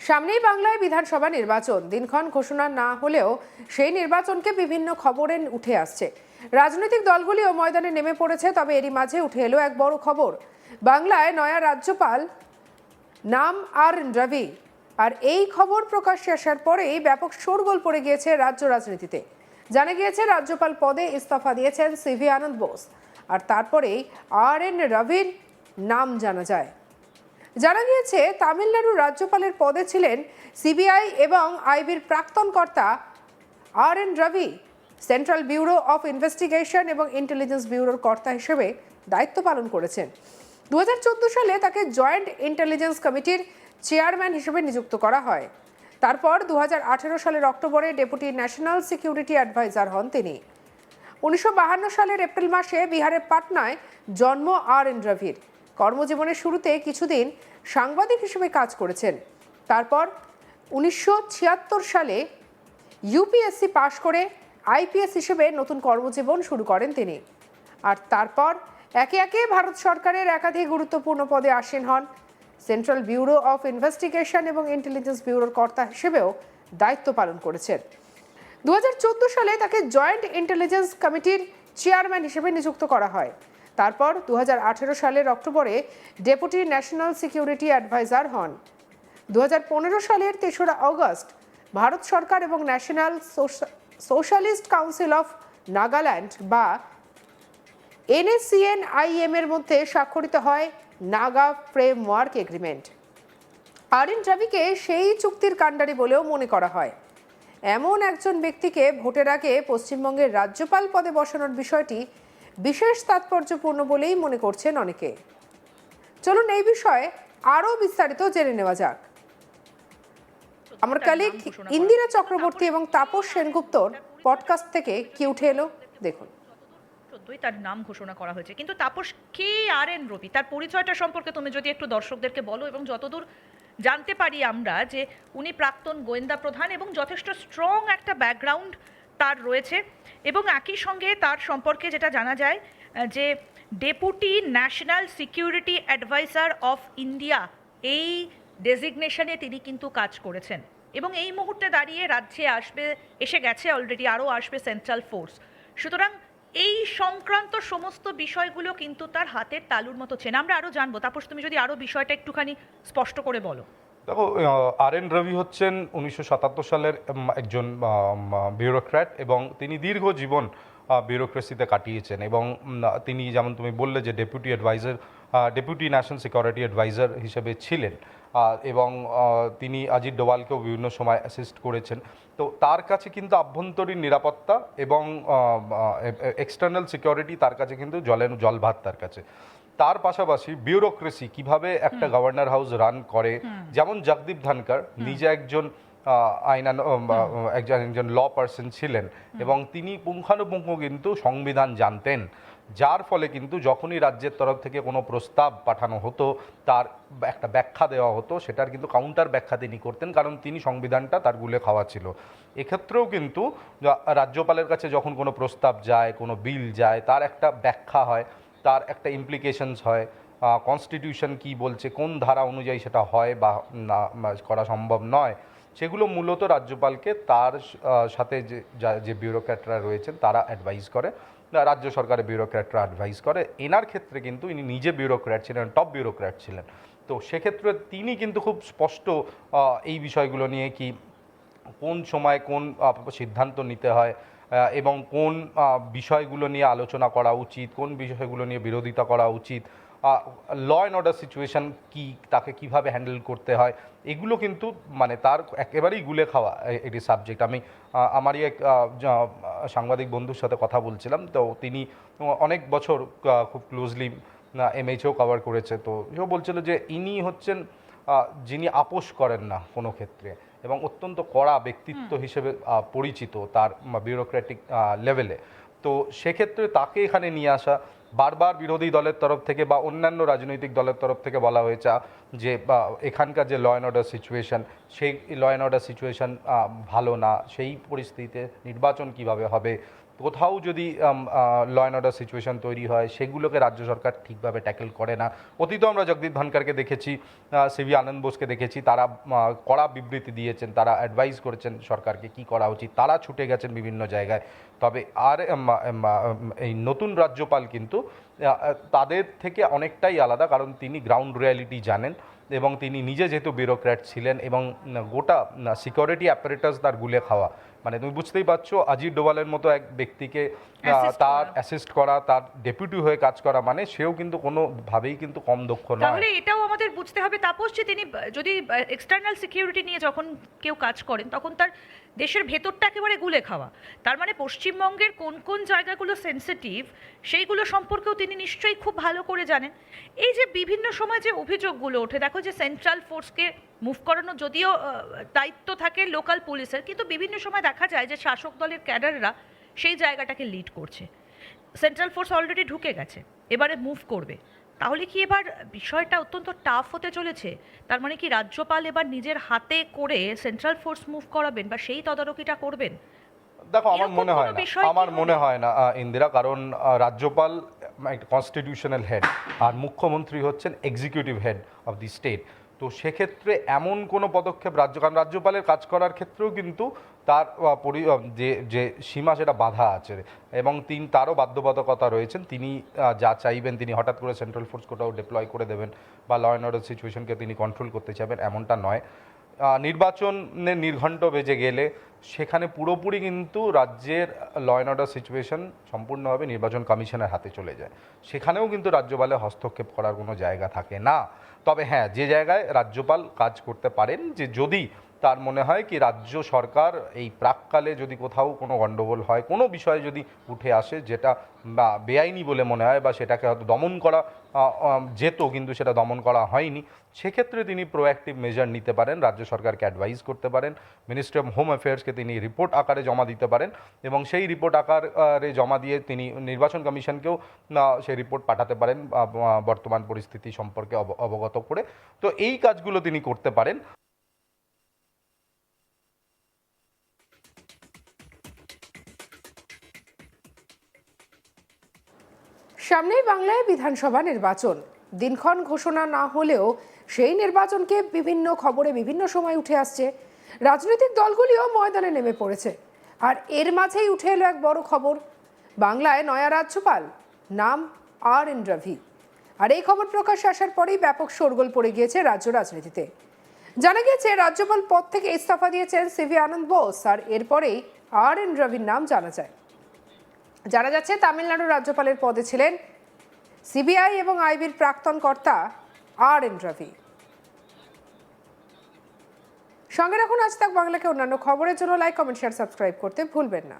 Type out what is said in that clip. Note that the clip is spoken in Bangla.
সামনেই বাংলায় বিধানসভা নির্বাচন। দিনক্ষণ ঘোষণা না হলেও সেই নির্বাচনকে বিভিন্ন খবরে উঠে আসছে। রাজনৈতিক দলগুলিও ময়দানে নেমে পড়েছে। তবে এরই মাঝে উঠে এলো এক বড় খবর। বাংলায় নয়া রাজ্যপাল নাম আর.এন. রবি। আর এই খবর প্রকাশ্যে আসার পরেই ব্যাপক শোরগোল পড়ে গিয়েছে রাজ্য রাজনীতিতে। জানা গিয়েছে রাজ্যপাল পদে ইস্তফা দিয়েছেন সিভি আনন্দ বোস। আর তারপরেই আর.এন. রবির নাম জানা যায়। জানা গিয়েছে তামিলনাড়ুর রাজ্যপালের পদে ছিলেন সিবিআই এবং আইবির প্রাক্তন কর্তা R N. Ravi. Central Bureau of Investigation এবং ইন্টেলিজেন্স ব্যুরোর কর্তা হিসেবে দায়িত্ব পালন করেছেন। 2014 সালে তাকে জয়েন্ট ইন্টেলিজেন্স কমিটির চেয়ারম্যান হিসেবে নিযুক্ত করা হয়। তারপর 2018 সালের অক্টোবরে ডেপুটি ন্যাশনাল সিকিউরিটি অ্যাডভাইজার হন তিনি। 1952 সালের এপ্রিল মাসে বিহারের পাটনায় জন্ম আর.এন. রবির। কর্মজীবনের শুরুতে কিছুদিন সাংবাদিক হিসেবে কাজ করেছেন। তারপর 1976 সালে ইউপিএসসি পাশ করে আইপিএস হিসেবে নতুন কর্মজীবন শুরু করেন তিনি। আর তারপর একে একে ভারত সরকারের একাধিক গুরুত্বপূর্ণ পদে আসীন হন। সেন্ট্রাল ব্যুরো অফ ইনভেস্টিগেশন এবং ইন্টেলিজেন্স ব্যুরোর কর্তা হিসেবেও দায়িত্ব পালন করেছেন। 2014 সালে তাকে জয়েন্ট ইন্টেলিজেন্স কমিটির চেয়ারম্যান হিসেবে নিযুক্ত করা হয়। তারপর 2018 সালের অক্টোবরে ডেপুটি ন্যাশনাল সিকিউরিটি অ্যাডভাইজার হন। 2015 সালের 3রা অগস্ট ভারত সরকার এবং national socialist council of Nagaland বা NACNIM এর মধ্যে স্বাক্ষরিত হয় নাগা ফ্রেমওয়ার্ক এগ্রিমেন্ট। আর.এন. রবিকে সেই চুক্তির কাণ্ডারি বলেও মনে করা হয়। এমন একজন ব্যক্তিকে ভোটের আগে পশ্চিমবঙ্গের রাজ্যপাল পদে বসানোর বিষয়টি বিশেষ তাৎপর্যপূর্ণ বলেই মনে করছেন অনেকে। চলুন এই বিষয়ে আরও বিস্তারিত জেনে নেওয়া যাক। আমার কালিগ ইন্দিরা চক্রবর্তী এবং তাপস সেনগুপ্তর পডকাস্ট থেকে কি উঠে এলো দেখুন। তার নাম ঘোষণা করা হয়েছে, কিন্তু তাপস কে আর.এন. রবি, তার পরিচয়টা সম্পর্কে তুমি যদি একটু দর্শকদেরকে বলো। এবং যতদূর জানতে পারি আমরা যে উনি প্রাক্তন গোয়েন্দা প্রধান এবং যথেষ্ট স্ট্রং একটা ব্যাকগ্রাউন্ড তার রয়েছে। এবং একই সঙ্গে তার সম্পর্কে যেটা জানা যায় যে deputy national security adviser of India, এই ডেজিগনেশনে তিনি কিন্তু কাজ করেছেন। এবং এই মুহূর্তে দাঁড়িয়ে রাজ্যে এসে গেছে অলরেডি, আরও আসবে সেন্ট্রাল ফোর্স। সুতরাং এই সংক্রান্ত সমস্ত বিষয়গুলো কিন্তু তার হাতের তালুর মতো চেনা। আমরা আরও জানবো। তাপস, তুমি যদি আরও বিষয়টা একটুখানি স্পষ্ট করে বলো। দেখো, আর.এন. রবি হচ্ছেন 1977 সালের একজন বিউরোক্র্যাট এবং তিনি দীর্ঘ জীবন বিউরোক্রেসিতে কাটিয়েছেন। এবং তিনি, যেমন তুমি বললে, যে ডেপুটি ন্যাশনাল সিকিউরিটি অ্যাডভাইজার হিসেবে ছিলেন এবং তিনি অজিত ডোভালকেও বিভিন্ন সময় অ্যাসিস্ট করেছেন। তো তার কাছে কিন্তু আভ্যন্তরীণ নিরাপত্তা এবং এক্সটার্নাল সিকিউরিটি তার কাছে কিন্তু জল ভাত তার কাছে। তার পাশাপাশি বিউরোক্রেসি কিভাবে একটা গভর্নর হাউস রান করে, যেমন জগদীপ ধনকর নিজে একজন একজন ল পার্সন ছিলেন এবং তিনি পুঙ্খানুপুঙ্খ কিন্তু সংবিধান জানতেন। যার ফলে কিন্তু যখনই রাজ্যের তরফ থেকে কোনো প্রস্তাব পাঠানো হতো, তার একটা ব্যাখ্যা দেওয়া হতো, সেটার কিন্তু কাউন্টার ব্যাখ্যা তিনি করতেন, কারণ তিনি সংবিধানটা তার গুলে খাওয়া ছিল। এক্ষেত্রেও কিন্তু রাজ্যপালের কাছে যখন কোনো প্রস্তাব যায়, কোনো বিল যায়, তার একটা ব্যাখ্যা হয়, তার একটা ইমপ্লিকেশনস হয়, কনস্টিটিউশন কি বলছে, কোন ধারা অনুযায়ী সেটা হয় বা না করা সম্ভব নয়, সেগুলো মূলত রাজ্যপালকে তার সাথে যে বিউরোক্র্যাটরা রয়েছেন তারা অ্যাডভাইস করে, রাজ্য সরকারের বিউরোক্র্যাটরা অ্যাডভাইস করে। এনার ক্ষেত্রে কিন্তু ইনি নিজে বিউরোক্র্যাট ছিলেন, টপ বিউরোক্র্যাট ছিলেন। তো সেক্ষেত্রে তিনি কিন্তু খুব স্পষ্ট এই বিষয়গুলো নিয়ে কি কোন সময় কোন সিদ্ধান্ত নিতে হয় এবং কোন বিষয়গুলো নিয়ে আলোচনা করা উচিত, কোন বিষয়গুলো নিয়ে বিরোধিতা করা উচিত, ল অ্যান্ড অর্ডার সিচুয়েশান কি, তাকে কিভাবে হ্যান্ডেল করতে হয়, এগুলো কিন্তু মানে তার একেবারেই গুলে খাওয়া এটি সাবজেক্ট। আমি আমারই এক সাংবাদিক বন্ধুর সাথে কথা বলছিলাম, তো তিনি অনেক বছর খুব ক্লোজলি MHও কভার করেছে। তো সেও বলছিল যে ইনি হচ্ছেন যিনি আপোষ করেন না কোনো ক্ষেত্রে এবং অত্যন্ত কড়া ব্যক্তিত্ব হিসেবে পরিচিত তার বিউরোক্র্যাটিক লেভেলে। তো সেক্ষেত্রে তাকে এখানে নিয়ে আসা, বারবার বিরোধী দলের তরফ থেকে বা অন্যান্য রাজনৈতিক দলের তরফ থেকে বলা হয়েছে যে এখানকার যে ল অ্যান্ড অর্ডার সিচুয়েশান, সেই ল অ্যান্ড অর্ডার সিচুয়েশান ভালো না, সেই পরিস্থিতিতে নির্বাচন কিভাবে হবে, কোথাও যদি ল অ্যান্ড অর্ডার সিচুয়েশন তৈরি হয় সেগুলোকে রাজ্য সরকার ঠিকভাবে ট্যাকেল করে না। অতীতেও আমরা জগদীপ ধনখড়কে দেখেছি, সিভি আনন্দ বোসকে দেখেছি, তারা কড়া বিবৃতি দিয়েছেন, তারা অ্যাডভাইস করেছেন সরকারকে কি করা উচিত, তারা ছুটে গেছেন বিভিন্ন জায়গায়। তবে আর এই নতুন রাজ্যপাল কিন্তু তাদের থেকে অনেকটাই আলাদা, কারণ তিনি গ্রাউন্ড রিয়ালিটি জানেন এবং তিনি নিজে যেহেতু ব্যুরোক্র্যাট ছিলেন এবং গোটা সিকিউরিটি অ্যাপারেটাস তার গুলে খাওয়া, মানে তুমি বুঝতেই পারছো অজিত ডোভালের মতো এক ব্যক্তিকে তার অ্যাসিস্ট করা, তার ডেপুটি হয়ে কাজ করা, মানে সেও কিন্তু কোনোভাবেই কিন্তু কম দক্ষ নয়। তাহলে এটাও আমাদের বুঝতে হবে তাপস, যে তিনি যদি এক্সটার্নাল সিকিউরিটি নিয়ে যখন কেউ কাজ করেন তখন তার দেশের ভেতরটা একেবারে গুলে খাওয়া। তার মানে পশ্চিমবঙ্গের কোন কোন জায়গাগুলো সেন্সিটিভ সেইগুলো সম্পর্কেও তিনি নিশ্চয়ই খুব ভালো করে জানেন। এই যে বিভিন্ন সময় যে অভিযোগগুলো ওঠে, দেখো যে সেন্ট্রাল ফোর্সকে মুভ করানো যদিও দায়িত্ব থাকে লোকাল পুলিশের, কিন্তু বিভিন্ন সময় দেখা যায় যে শাসক দলের ক্যাডাররা সেই জায়গাটাকে লিড করছে। সেন্ট্রাল ফোর্স অলরেডি ঢুকে গেছে, এবারে মুভ করবে। তাহলে কি এবার বিষয়টা অত্যন্ত টাফ হতে চলেছে? তার মানে কি রাজ্যপাল এবার নিজের হাতে করে সেন্ট্রাল ফোর্স মুভ করাবেন বা সেই তদারকিটা করবেন? দেখো, আমার এরকম মনে হয় কোনো না, বিষয় কি আমার হবে? মনে হয় না ইন্দিরা, কারণ রাজ্যপাল একটা কনস্টিটিউশনাল হেড আর মুখ্যমন্ত্রী হচ্ছেন executive head of the state. তো সেক্ষেত্রে এমন কোনো পদক্ষেপ কারণ রাজ্যপালের কাজ করার ক্ষেত্রেও কিন্তু তার যে সীমা সেটা বাধা আছে এবং তারও বাধ্যবাধকতা রয়েছেন। তিনি যা চাইবেন, তিনি হঠাৎ করে সেন্ট্রাল ফোর্স কোথাও ডিপ্লয় করে দেবেন বা ল অ্যান্ড অর্ডার সিচুয়েশনকে তিনি কন্ট্রোল করতে চাইবেন, এমনটা নয়। নির্বাচনের নির্ঘণ্ট বেজে গেলে সেখানে পুরোপুরি কিন্তু রাজ্যের ল অ্যান্ড অর্ডার সিচুয়েশন সম্পূর্ণভাবে নির্বাচন কমিশনের হাতে চলে যায়। সেখানেও কিন্তু রাজ্যপালের হস্তক্ষেপ করার কোনো জায়গা থাকে না। তবে হ্যাঁ, যে জায়গায় রাজ্যপাল কাজ করতে পারেন, যে যদি তার মনে হয় কি রাজ্য সরকার এই প্রাককালে যদি কোথাও কোনো গণ্ডগোল হয়, কোনো বিষয় যদি উঠে আসে যেটা বা বেআইনি বলে মনে হয় বা সেটাকে হয়তো দমন করা যেত কিন্তু সেটা দমন করা হয়নি, সেক্ষেত্রে তিনি প্রোঅ্যাক্টিভ মেজার নিতে পারেন, রাজ্য সরকারকে অ্যাডভাইস করতে পারেন, মিনিস্ট্রি অফ হোম অ্যাফেয়ার্সকে তিনি রিপোর্ট আকারে জমা দিতে পারেন এবং সেই রিপোর্ট আকারে জমা দিয়ে তিনি নির্বাচন কমিশনকেও সেই রিপোর্ট পাঠাতে পারেন বর্তমান পরিস্থিতি সম্পর্কে অবগত করে। তো এই কাজগুলো তিনি করতে পারেন। সামনেই বাংলায় বিধানসভা নির্বাচন। দিনক্ষণ ঘোষণা না হলেও সেই নির্বাচনকে বিভিন্ন খবরে বিভিন্ন সময় উঠে আসছে। রাজনৈতিক দলগুলিও ময়দানে নেমে পড়েছে। আর এর মাঝেই উঠে এলো এক বড় খবর, বাংলায় নয়া রাজ্যপাল, নাম RN রবি। আর এই খবর প্রকাশ্যে আসার পরেই ব্যাপক শোরগোল পড়ে গিয়েছে রাজ্য রাজনীতিতে। জানা গিয়েছে রাজ্যপাল পদ থেকে ইস্তফা দিয়েছেন সিভি আনন্দ বোস, আর এরপরেই RN রবির নাম জানা যায়। জানা যাচ্ছে তামিলনাড়ুর রাজ্যপালের পদে ছিলেন সিবিআই এবং আইবির প্রাক্তন কর্তা RN রবি। সঙ্গে রাখুন আজ তাক বাংলাকে অন্যান্য খবরের জন্য। লাইক, কমেন্ট, শেয়ার, সাবস্ক্রাইব করতে ভুলবেন না।